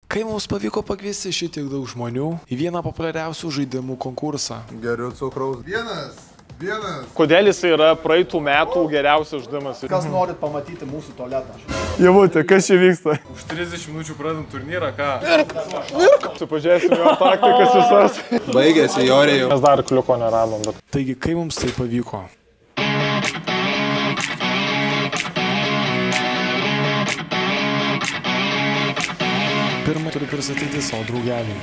Kai mums pavyko pakviesti šitiek daug žmonių į vieną populiariausių žaidimų konkursą? Geriu cukraus. Vienas. Kodėl jis yra praeitų metų geriausias žaidimas? Kas norit pamatyti mūsų tualetą? Javutė, kas čia vyksta? Už 30 minučių pradedam turnyrą, ką? Supažiūrėsim jo taktikas visas. Baigėsi, Jorė jau. Mes dar kliuko neradom, bet... Taigi, kaip mums tai pavyko? Pirmą turiu pristatyti savo draugelį.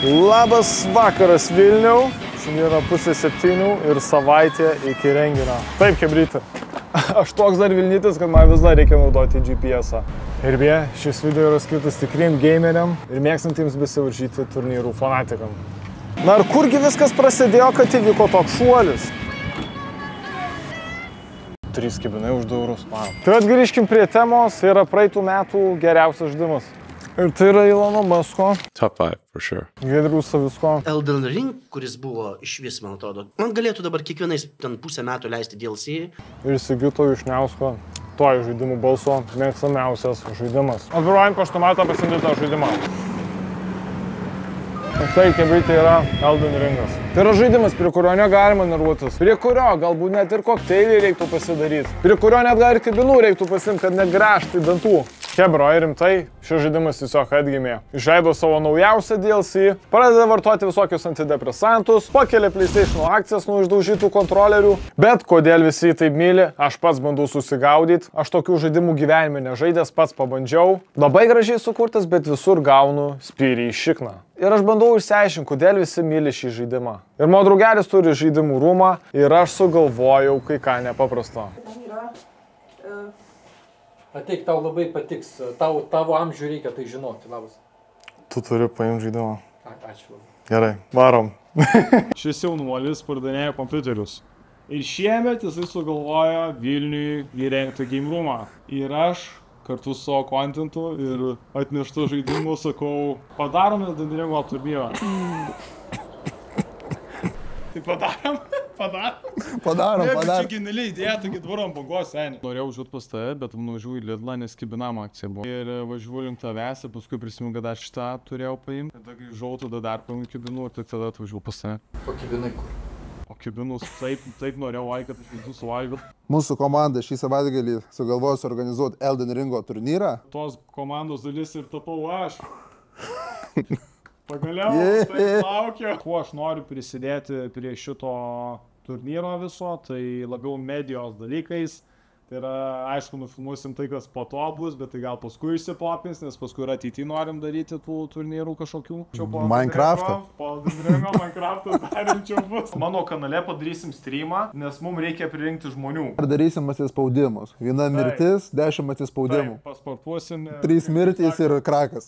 Labas vakaras Vilniau. Šiandien yra 6:30 ir savaitė iki renginio. Taip, chebrytė. Aš toks dar Vilnytis, kad man vis dar reikia naudoti GPS-ą. Ir beje, šis video yra skirtas tikriem gameriam ir mėgstantiems besivaržyti turnyrų fanatikam. Na ir kurgi viskas prasidėjo, kad įvyko toks šuolis? 3 kibinai už 2 eurus. Tai atgrįžkim prie temos, tai yra praeitų metų geriausias žaidimas. Ir tai yra Elono Musko. Top 5, for sure. Giedriaus Savicko. Elden Ring, kuris buvo išvis, man atrodo. Man galėtų dabar kiekvienais ten pusę metų leisti DLC. Ir Sigito Višniausko, toj žaidimų balso mėgstamiausias žaidimas. Atvirojant paštomatą pasimdytą žaidimą. Tai, kebrytė, yra Elden Ringas. Tai yra žaidimas, prie kurio negalima nervuotis. Prie kurio galbūt net ir kokteilį reiktų pasidaryti. Prie kurio net dar ir kibinų reiktų pasimti, kad negrąžtai dantų. Hebro, rimtai, šis žaidimas tiesiog atgimė. Išleido savo naujausią DLC, pradeda vartoti visokius antidepresantus, pakelia PlayStation akcijas nuo išdaužytų kontrolerių. Bet kodėl visi taip myli, aš pats bandau susigaudyti. Aš tokių žaidimų gyvenime nežaidęs, pats pabandžiau. Labai gražiai sukurtas, bet visur gaunu spyrį į šikną. Ir aš bandau išsiaiškinti, kodėl visi myli šį žaidimą. Ir mano draugelis turi žaidimų rūmą ir aš sugalvojau kai ką nepaprasto. Ateik, tau labai patiks, tavo amžių reikia tai žinoti, labas. Tu turi paimti žaidimą. Ačiū labai. Gerai, varom. Šis jaunuolis pardavinėja kompiuterius. Ir šiemet jisai sugalvojo Vilniui įrengti game roomą. Ir aš kartu su savo kontentu ir atneštu žaidimu sakau, padarome Elden Ringo turnyrą. Tai padarom? Padarom. Čia geniali idėja, taigi dvaro ant bangos, seniai. Norėjau užuot pas tave, bet nuvažiuoju į Lidlą, nes kibinam akcija buvo. Ir važiuoju link tavęs ir paskui prisimenu, kad aš šitą turėjau paimti. Tada grįžau, tada dar paimti kibinų ir tik tada atvažiuoju pas tave. O kibinai kur? O kibinus taip norėjau, kad aš visus suvalgiau. Mūsų komanda šį savaitgalį sugalvojo suorganizuoti Elden Ringo turnyrą. Tos komandos dalis ir tapau aš. Pagaliau, taip laukiu. Kuo aš noriu prisidėti prie šito turnyro viso, tai labiau medijos dalykais. Tai yra, aišku, nufilmuosim tai, kas po to bus, bet tai gal paskui išsipopins, nes paskui ir ateity norim daryti tų turnyrų kažkokių. Minecraftą. Po Elden Minecraftą darinčiau bus. Mano kanale padarysim streamą, nes mums reikia pririnkti žmonių. Ar darysim atsispaudimus? Viena mirtis, 10 atsispaudimų. Taip, pasportuosim. 3 mirtys ir krakas.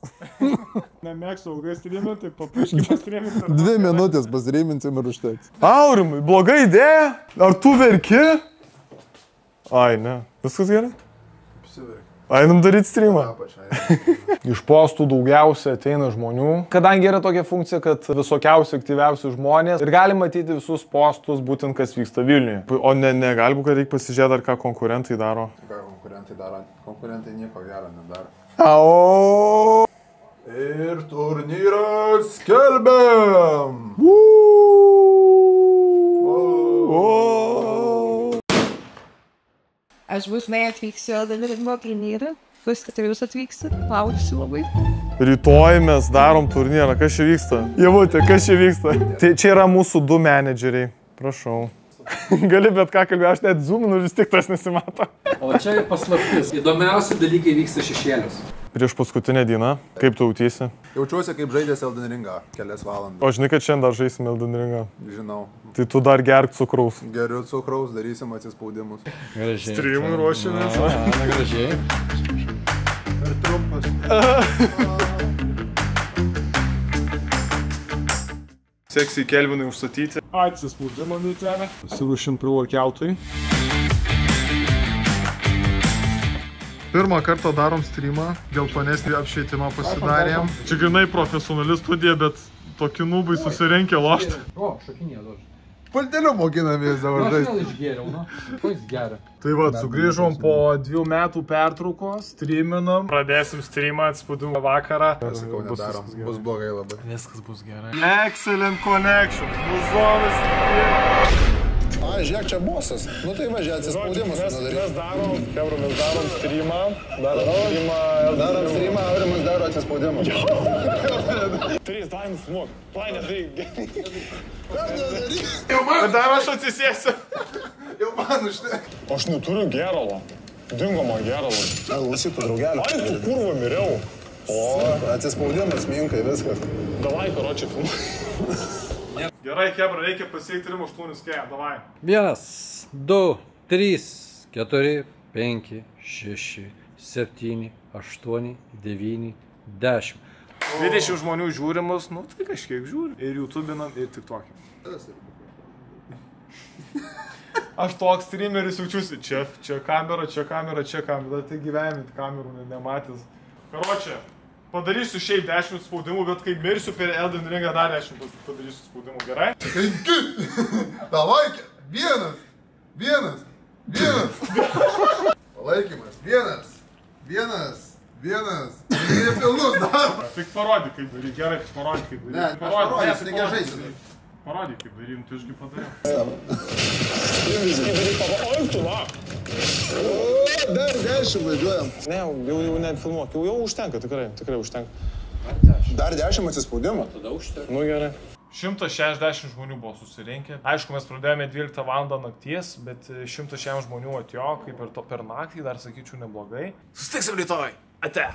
Nemėgstu ilgai streaminti, tai papiškime streaminti. 2 minutės pasireiminsim ir užteks. Aurimai, bloga idėja? Ar tu verki? Ai, ne. Viskas gerai? Einam daryti streamą. Iš postų daugiausia ateina žmonių. Kadangi yra tokia funkcija, kad visokiausi aktyviausi žmonės ir gali matyti visus postus, būtent kas vyksta Vilniuje. O negali būt, kad reikia pasižiūrėti, ar ką konkurentai daro. Ką konkurentai daro? Konkurentai nieko gero nedaro. Au! Ir turnyrą skelbiam! Aš būtinai atvyksiu Elden Ringo turnyrą. Jūs atvyksit, lauksiu labai. Rytoj mes darom turnyrą. Kas čia vyksta? Javutė, kas čia vyksta? Tai čia yra mūsų 2 menedžeriai. Prašau. Gali bet ką kalbėti, aš net zoominu, vis tik tas nesimato. O čia paslaptis. Įdomiausi dalykai vyksta šešėlius. Prieš paskutinę dieną, kaip tu jautiesi? Jaučiuosi kaip žaidęs Elden Ringą kelias valandas. O žinai, kad šiandien dar žaisim Elden Ringą. Žinau. Tai tu dar gerk cukraus. Geriu cukraus, darysim atsispaudimus. Gražiai. Streamui ruošiamės. Na, gražiai. Per trumpas. Seksai Kelvinai užstatyti. Atsispaudimą nutrėmė. Pasiruošim prie workoutui. Pirmą kartą darom streamą, geltonesnį apšvietimą pasidarėm. Čia grinai profesionali studija, bet tokie nubai susirenkę lošti. O, šokinė duoš. Pulteliu mokinamės dabar Aš žaisti. vėl išgėriau, nu. Ko jis geria? Tai va, sugrįžom po 2 metų pertraukos, streaminam. Pradėsim streamą, atspaudimą vakarą. Sakau, nedarom. Bus blogai labai. Viskas bus gerai. Excellent connection. Muzonas. A, žiūrėk, čia bosas. Nu tai važiuoja, atsispaudimus padaryti. Mes darom streamą. Darom streamą, Aurimas daro atsispaudimus. 3 daim smog. Planė, tai... Dar aš atsisėsiu. Jau man užtek. Aš neturiu geralo. Dingo man geralo. Klausyk, tu draugelį. Ai, tu kurva miriau. Atsispaudimas, minkai, viskas. Davai, karočią filmą. Gerai, kebra, reikia pasiekti 8 skėję, davai. 1, 2, 3, 4, 5, 6, 7, 8, 9, 10. 20 žmonių žiūrimus, nu tai kažkiek žiūri. Ir YouTube'inam, ir TikTok'im. Aš toks streameris jaučiuosi. Čia kamera, čia kamera, čia kamera. Tai gyvenime kamerų nematęs. Karočią, padarysiu šiaip 10 spaudimų, bet kai mirsiu per Elden Ringą dar 10 padarysiu spaudimų, gerai? 5. Davai, 1. Palaikymas. 1. Nepilnus daro. Tik parodyk, kaip daryk, gerai, tik parodyk, kaip daryk. Ne, aš parodysiu, reikia žaisti. Parodyk, kaip daryk, tu išgi padariau. Dar 10 važiuojam. Ne, jau nefilmuok, jau užtenka, tikrai užtenka. Dar 10 atsispaudimų. Nu gerai. 160 žmonių buvo susirinkę. Aišku, mes pradėjome 12 val. Nakties, bet 160 žmonių atėjo, kaip ir to per naktį, dar sakyčiau neblogai. Susitiksim rytoj. Ate.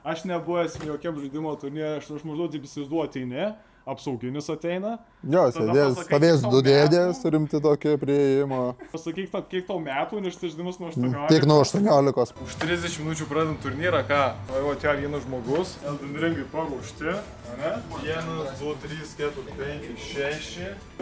Aš nebuvęs jokiam žaidimo turnyre, aš maždaug taip įsivaizduoju ateini, apsauginis ateina. Jo, stovės 2 dėdės, rimti tokį prieėjimą. Pasakyk, kiek tau metų, nes tai žaidimas nuo 18. Tik nuo 18. Už 30 minučių pradant turnyrą, ką? O jau atėjo vienas žmogus, Elden Ringai paruošti, ne? 1, 2, 3, 4, 5, 6.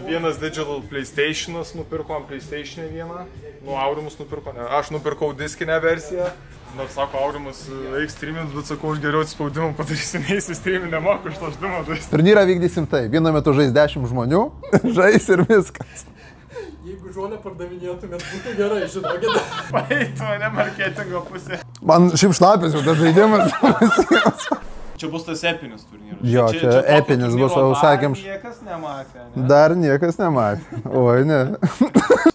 Vienas Digital PlayStation'as nupirkom PlayStation'e vieną, nu Aurimus nupirko, ne, aš nupirkau diskinę versiją. Nors sako, Aurimas eik streamint, bet sakau, aš geriau atspaudimą padarysiu, neįsiu streamint, nemoku iš to žaidimo žaisti. Turnyrą vykdysim tai. Vienu metu žais 10 žmonių, žais ir viskas. Jeigu žolę pardavinėtumėt, būtų gerai, žinokit. Paeitų, ne marketingo pusė. Man šiaip šlapės jau tas žaidimas. Čia bus tas epinis turnyras. Jo, čia epinis bus, o sakėm. Niekas nematė, ne? Dar niekas nematė. Oi, ne.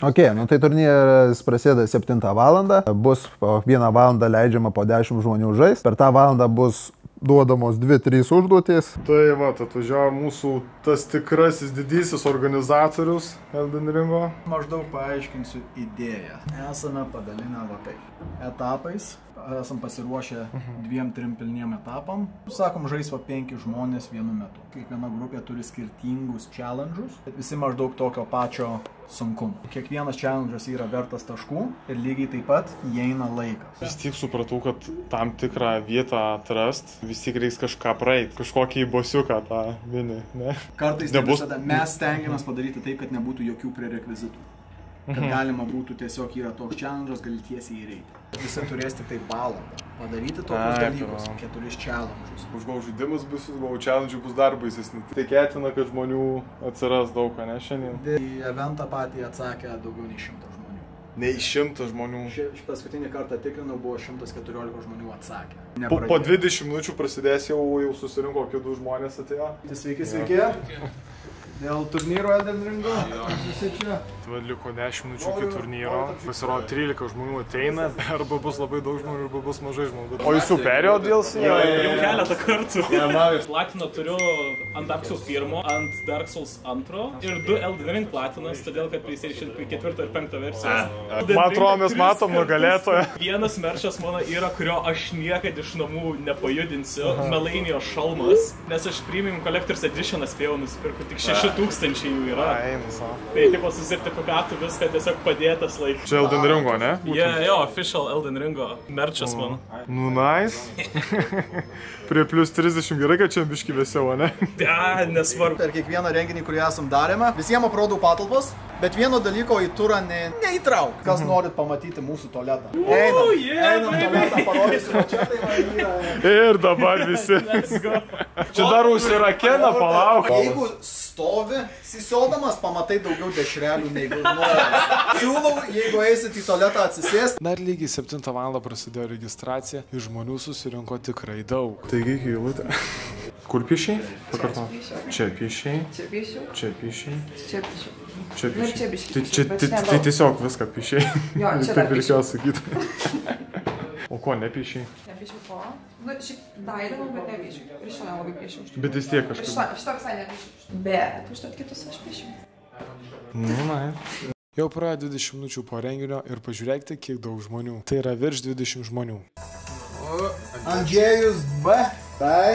Ok, nu tai turnyras prasideda 7 val. Bus po 1 valandą leidžiama po 10 žmonių žais. Per tą valandą bus duodamos 2-3 užduotys. Tai va, atvažiavo mūsų tas tikrasis didysis organizatorius Elden Ringo. Maždaug paaiškinsiu idėją. Esame padalinę va taip. Etapais. Esam pasiruošę 2-3 pilniem etapam. Sakom, žais va 5 žmonės vienu metu. Kiekviena grupė turi skirtingus challenge'us, bet visi maždaug tokio pačio sunkumo. Kiekvienas challenge'as yra vertas taškų ir lygiai taip pat įeina laikas. Vis tik supratau, kad tam tikrą vietą atrast, vis tik reiks kažką praeit, kažkokį bosiuką tą mini, ne? Kartais ne visada mes stengiamės padaryti taip, kad nebūtų jokių prerekvizitų. Kad galima būtų tiesiog yra toks challenge'as, gali tiesiai įreiti. Visi turės tik tai valandą padaryti tokius dalykus, 4 challenge'us. Už gal žaidimus bus, gal challenge'ų bus dar baisesni. Tikėtina, kad žmonių atsiras daug, ne šiandien? Į eventą patį atsakė daugiau nei 100 žmonių. Nei 100 žmonių. Paskutinį kartą tikrinau, buvo 114 žmonių atsakę. Po 20 minučių prasidės jau susirinko kitų žmonės atėjo. Sveiki, sveiki. Dėl turnyro Elden Ringo. Visi čia. Tai liko 10 minučių iki turnyro. Pasirodo 13 žmonių ateina, arba bus labai daug žmonių, arba bus mažai žmonių. O jūs jau perėjo DLC? Jau keletą kartų. Platiną turiu ant Dark Souls 1, ant Dark Souls 2 ir 2 Elden Ring platinas, todėl kad PlayStation 4 ir 5 versijos. Man atrodo, mes matom nugalėtoją. Vienas merčas mano yra, kurio aš niekad iš namų nepajudinsiu. Melainijos šalmas, nes aš Premium Collector's Edition spėjau nusipirkti tik 6 3000 jų yra. Tai tipo su sertifikatu viską tiesiog padėtas laikas. Čia Elden Ringo, ne? Jo, official Elden Ringo merchas man. Nu, nice. Prie plus 30 gerai, kad čia biški vėsiau, ne? Ja, nesvarbu. Per kiekvieną renginį, kurį esam darėme, visiems aprodau patalpos, bet vieno dalyko į turą neįtrauk. Kas norit pamatyti mūsų tualetą? Einam tualetą, parodysiu, čia tai man yra. Ir dabar visi. Čia dar užsirakena, palauk. Jeigu stovi, sisiodamas, pamatai daugiau dešrelių negu nori. Siūlau, jeigu eisit į tualetą atsisėsti. Dar lygiai 7 val. Prasidėjo registracija ir žmonių susirinko tikrai daug. Taigi, eilutė. Kur piešiai? Pakarto. Čia piešiai. Čia piešiai. Čia piešiai. Tai tiesiog viską piešiai. Jo, čia taip reikėjo sakyti. O ko nepiešiai? Nepiešiau ko? Nu, šiaip dailinau, bet nepiešiau. Ir šiandien labai piešiau. Bet vis tiek kažkaip. Šitą visai nepiešiau. Bet užtat kitus aš piešiau. Nu, na. Jau praėjo 20 minučių po renginio ir pažiūrėkite, kiek daug žmonių. Tai yra virš 20 žmonių. Andžėjus B. Tai.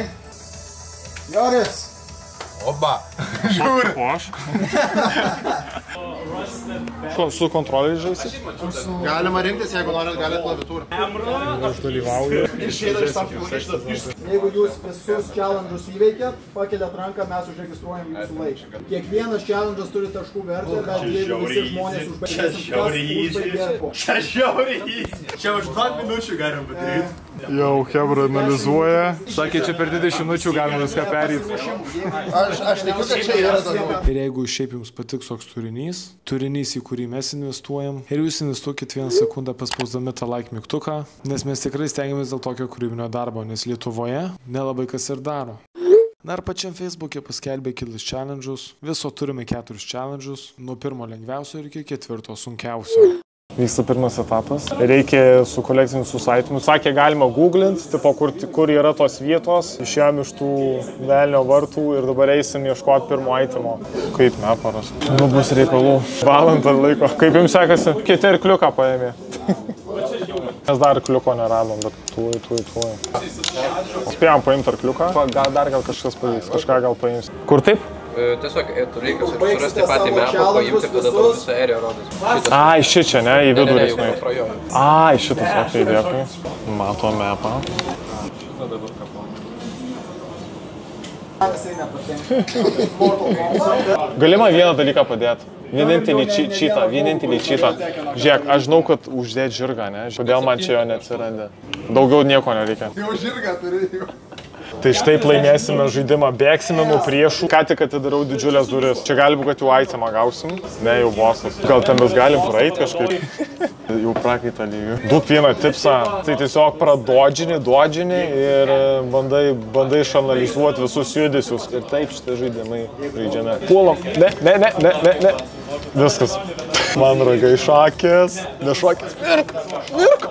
Joris. Oba. Žiūri. O aš? Su kontroliai žaisit? Galima rinktis, jeigu norit, galite klaviatūrą. Aš dalyvauju. Jeigu jūs visus challenge'us įveikėt, pakeliat ranką, mes užregistruojam jūsų laiką. Kiekvienas challenge'as turi taškų vertę, bet jeigu visi žmonės užbaigėsim, Čia žiauriai easy. Čia už 2 minučių galim padaryti. Jau Hebra analizuoja. Sakė, čia per 20 minučių galima viską perėti. Aš tikiu, kad čia yra daugiau. Ir jeigu šiaip jums patiks toks turinys, į kurį mes investuojam, ir jūs investuokit 1 sekundę paspausdami tą like mygtuką, nes mes tikrai stengiamės dėl tokio kūrybinio darbo, nes Lietuvoje nelabai kas ir daro. Na ir pačiam Facebook'e paskelbė kelis challenge'us, viso turime 4 challenge'us, nuo pirmo lengviausio ir iki 4 sunkiausio. Vyksta pirmas etapas. Reikia su kolekciniu susaitimu. Sakė, galima googlinti, tipo, kur yra tos vietos. Išėjom iš tų velnio vartų ir dabar eisim ieškoti pirmo aitimo. Kaip meparas. Nu, bus reikalų. Valandą laiko. Kaip jums sekasi? Kiti ir kliuką paėmė. Mes dar kliuko neradom, bet tuoj. Spėjom paimti ar kliuką. Dar gal kažkas pavyks. Kažką gal paims. Kur taip? Tiesiog reikia surasti patį mapą, paimti ir tada tau visą aeriją rodys. Ai, šičia, ne? Į vidų reikia nueiti. Ai, šitas, okei, dėkui. Mato mapą. Galima vieną dalyką padėti. Vienintelį čytą. Žiūrėk, aš žinau, kad uždėti žirgą, ne? Kodėl man čia jo neatsirandė? Daugiau nieko nereikia. Jau žirgą turi. Tai štai laimėsime žaidimą, bėgsime nuo priešų. Ką tik atidariau didžiulės duris. Čia gali būti, kad jau aitimą gausim. Ne, jau bosas. Gal ten mes galim praeiti kažkaip. Jau prakaitą lygiu. Duok vieną tipsą. Tai tiesiog dodžini ir bandai išanalizuoti visus judesius. Ir taip šitie žaidimai žaidžiame. Puolam. Ne. Viskas. Man ragai šakės. Nešakės. Mirk.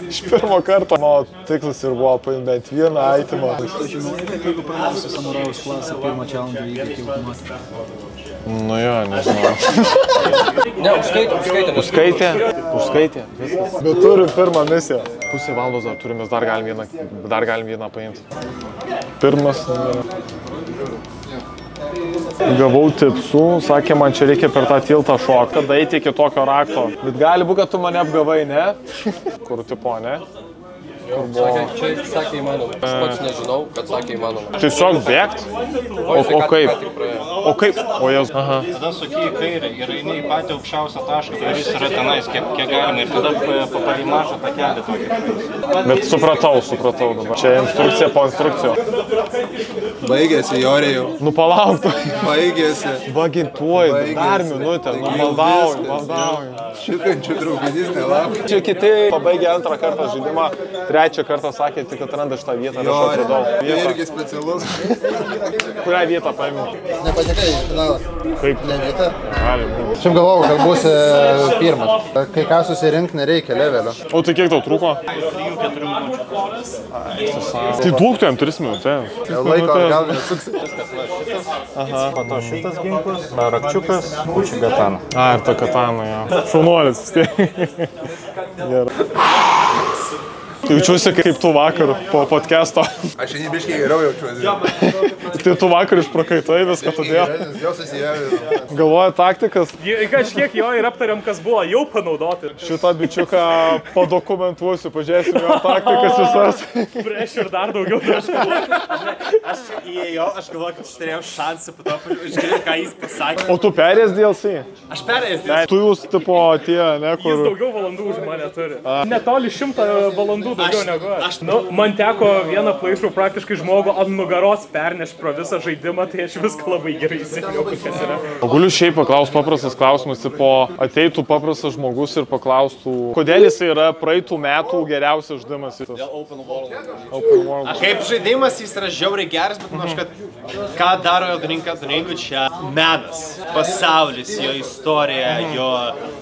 Iš pirmo karto mano tikslas ir buvo paimti bent vieną aitimą. Jeigu pradėsiu samurajaus klasę, pirmą challenge įveikti automatiškai. Nu jo, nežinau. Ne, Užskaitė. Viskas. Bet turim pirmą misiją. Pusę valandos dar turim, mes dar galim vieną paimti. Pirmas. Gavau tipsų, sakė, man čia reikia per tą tiltą šokti, kada eiti iki tokio rakto. Bet gali būti, kad tu mane apgavai, ne? Kur tipo, ne? Čia sakė įmanoma. Aš pats nežinau, kad sakė įmanoma. Tiesiog bėgt? O kaip? O kaip? O jas. Aha. Tada suki į kairę ir eini į patį aukščiausią tašką, kuris yra tenais, kiek galima. Ir tada papadai mažą takelį tokį. Bet supratau dabar. Čia instrukcija po instrukcijų. Baigėsi, Jorijau. Nu palauk. Baigėsi. Vagintuoju, dar minutę. Nu maldauju. Šikančių traukinys nelaukia. Čia kiti pabaigė antrą kartą žaidimą. Trečią kartą sakė, tik atranda šitą vietą ir aš atradau. Irgi specialus. Kurią vietą paėmė? Nepatekai į finalą. Kaip? Ne vietą? Gali būti. Šiaip galvojau, kad būsi pirmas. Kai ką susirinkti nereikia levelio. O tai kiek tau trūko? 3-4 minučių. Tai duok tu jam 3 minutės. Laiko gal nesuksi. Aha. Po to šitas ginklas, rakčiukas, kučių katana. A, ir ta katana, jo. Šaunuolis, tai. Gerai. Jaučiuosi kaip tu vakar po podcast'o. Aš šiandien biškiai geriau jaučiuosi. Tai tu vakar išprakaitai viską todėl. Jau susijęs. Galvoju taktikas. Kažkiek jo ir aptariam, kas buvo jau panaudoti. Šitą bičiuką padokumentuosiu, pažiūrėsim jo taktikas visas. Prieš ir dar daugiau. Aš įėjau, aš galvoju, kad aš turėjau šansą po to išgirdti, ką jis pasakė. O tu perėjęs DLC? Aš perėjęs DLC. Tu jūs tipo tie, ne, kur... Jis daugiau valandų už mane turi. Netoli 100 valandų daugiau negu aš. Nu, man teko vieną playthrough praktiškai žmogų ant nugaros perneš pro visą žaidimą, tai aš viską labai gerai įsidėjau, kas yra. O galiu šiaip paklaust paprastas klausimas, tipo ateitų paprastas žmogus ir paklaustų, kodėl jis yra praeitų metų geriausias žaidimas. Open world. Kaip žaidimas jis yra žiauriai geras, bet manau, kad ką daro Elden Ring'u čia menas, pasaulis, jo istorija, jo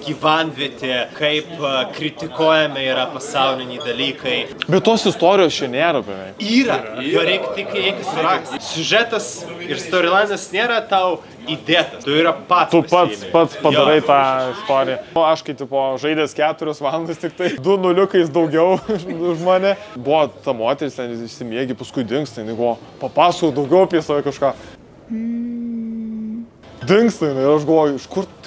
gyvenvietė, kaip kritikuojami yra pasauliniai dalykai. Bet tos istorijos čia nėra beveik. Yra, jo reikia surasti. Siužetas ir storylinas nėra tau įdėtas, tu yra pats. Tu pats padarai tą istoriją. Aš kai tipo žaidęs 4 valandas, tik tai 2 nuliukais daugiau už mane. Buvo ta moteris, ten įsimiegi, paskui dingsta, jinai buvo papasakok daugiau apie save kažką. Dingsta, ir aš galvoju,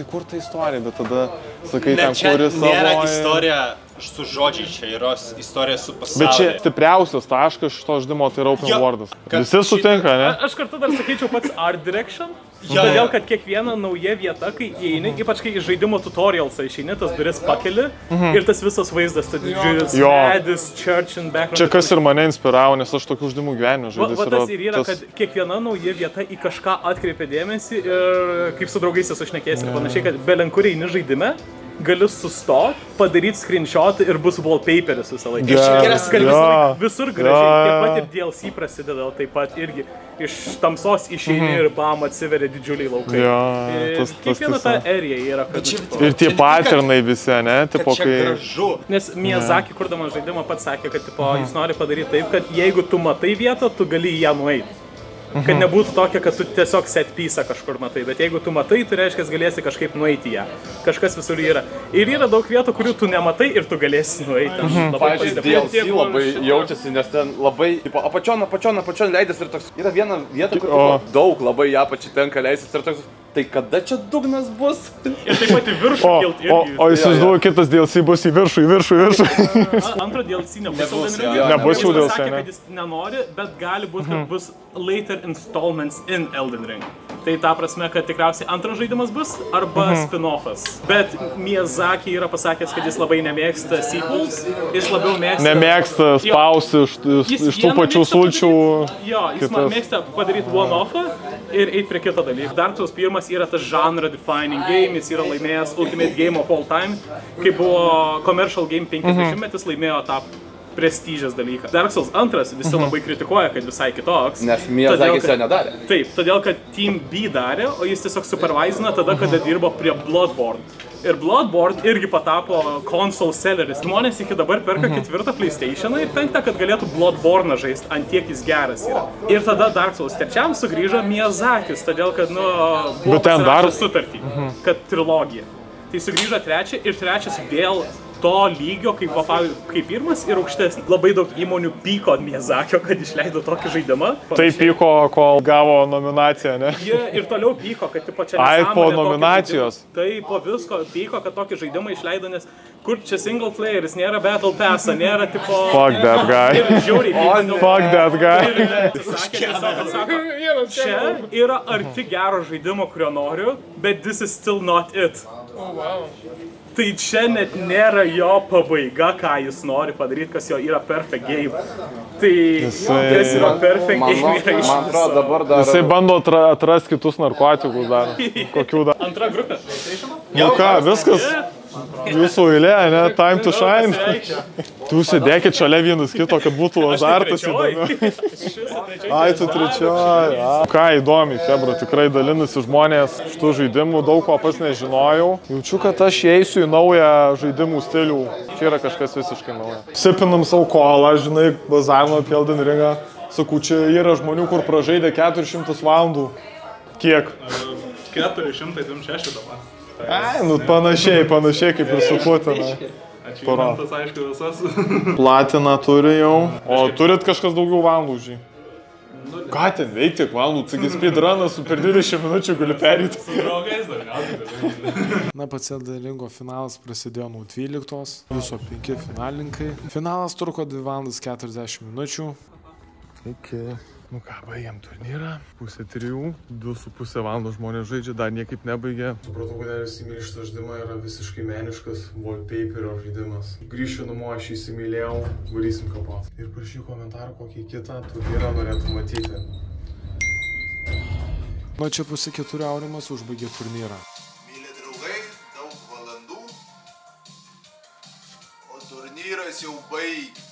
kur ta istorija, bet tada sakai ten, kuris savo... Nėra istorija su žodžiai, čia yra istorija su pasauliu. Bet čia stipriausias taškas šito žaidimo tai yra open worldas. Visi sutinka, ne? Aš kartu dar sakyčiau pats art direction. Todėl, kad kiekviena nauja vieta, kai įeini, ypač kai iš žaidimo tutorialsą išeini, tas duris pakeli ir tas visas vaizdas, tas didžiulis medis, church and background. Čia kas ir mane inspiravo, nes aš tokių žaidimų gyvenime žaidęs. Tas ir yra, kad kiekviena nauja vieta į kažką atkreipia dėmesį ir kaip su draugais sušnekėsi ir panašiai, kad belenkur eini žaidime, gali sustoti, padaryti screenshot ir bus wallpaperis visą laiką. Visur gražiai, taip pat ir DLC prasideda, taip pat irgi iš tamsos išeini ir bam atsiveria didžiuliai laukai. Kiekviena ta area yra. Ir tie patternai visi, ne? Kad čia gražu. Nes Miyazaki, kurdamas žaidimą, pats sakė, kad jis nori padaryti taip, kad jeigu tu matai vietą, tu gali į ją nueiti. Kad nebūtų tokia, kad tu tiesiog set piece kažkur matai, bet jeigu tu matai, tai reiškia, galėsi kažkaip nueiti ją. Kažkas visur yra. Ir yra daug vietų, kurių tu nematai ir tu galėsi nueiti. Pavyzdžiui, DLC labai jaučiasi, nes ten labai, apačion leidės ir toks, yra viena vieta, kur daug labai ją pačiai tenka leistis ir toks, tai kada čia dugnas bus? Ir taip pat į viršų kilt irgi. O įsivaizduoju, kitas DLC bus į viršų. Antro DLC nebus. Nebus jau DLC, ne? Jis sakė, kad jis nenori, bet gali būti, kad bus later installments in Elden Ring. Tai ta prasme, kad tikriausiai antras žaidimas bus arba spin-offas. Bet Miyazaki yra pasakęs, kad jis labai nemėgsta sequels, jis labiau mėgsta... Nemėgsta spausti iš tų pačių sulčių. Jo, jis mėgsta padaryti one-offą ir eiti prie kito dalyko. Dark Souls 1 yra tas genre-defining game, jis yra laimėjęs Ultimate Game of All Time, kai buvo Commercial Game 50-metis, laimėjo tą prestižės dalyką. Dark Souls 2 visi labai kritikuoja, kad visai kitoks. Nes Miyazakis jo nedarė. Taip, todėl kad Team B darė, o jis tiesiog supervisina tada, kada dirbo prie Bloodborne. Ir Bloodborne irgi patapo console selleris. Žmonės iki dabar perka 4 PlayStation'ą ir 5, kad galėtų Bloodborne žaisti, ant tiek jis geras yra. Ir tada Dark Souls 3 sugrįžo Miyazakis, todėl kad, buvo pasirašęs sutartį, kad trilogija. Tai sugrįžo 3 ir 3 vėl to lygio, kaip pirmas ir aukštesnis. Labai daug įmonių pyko ant Miyazakio, kad išleido tokį žaidimą. Tai pyko, kol gavo nominaciją, ne? Jie ir toliau pyko, kad tipo čia nesąmonė. Po nominacijos. Tai po visko pyko, kad tokį žaidimą išleido, nes kur čia single playeris, nėra Battle Pass'ą, nėra tipo... Fuck that guy. Ir žiauriai. Fuck that guy. Sako, čia yra arti gero žaidimo, kurio noriu, bet this is still not it. Tai čia net nėra jo pabaiga, ką jis nori padaryti, kas jo yra perfect game. Tai kas yra perfect game yra iš viso. Jisai bando atrasti kitus narkotikus dar. Kokių dar. Antra grupė. Nu ką, viskas. Jūsų eilė, ne? Time to shine. Tu sėdėkit šalia vienas kito, kad būtų azartas įdomu. Ai, tu trečioji. Ką įdomi, Hebra, tikrai dalinasi žmonės šitų žaidimų, daug ko pas nežinojau. Jaučiu, kad aš įeisiu į naują žaidimų stilių. Čia yra kažkas visiškai nauja. Sipinam savo kolą, žinai, bazarino apie Elden Ringą. Sakau, čia yra žmonių, kur pražaidė 400 valandų. Kiek? 426 dabar. Ai, nu panašiai kaip ir su Putina. Achievementas, aišku, visas. Platina turi jau. O turit kažkas daugiau valandų už jį? Ką ten veikti, valandų, taigi speedrunas per 20 minučių gali perėti. Su draugais dažniausiai. Na, pats Elden Ringo finalas prasidėjo nuo 12, viso 5 finalininkai. Finalas truko 2 valandas 40 minučių. Iki. Nu ką, baigiam turnyrą. 2:30, 2,5 valandos žmonės žaidžia, dar niekaip nebaigė. Supratau, kad visi myli šitą žaidimą, yra visiškai meniškas wallpaperio žaidimas. Grįšiu namo, aš įsimylėjau, varysim kapot. Ir prašyk komentarų, kokį kitą turnyrą norėtų matyti. Na, čia pusė 4 Aurimas užbaigė turnyrą. Mėly draugai, daug valandų, o turnyras jau baigtas.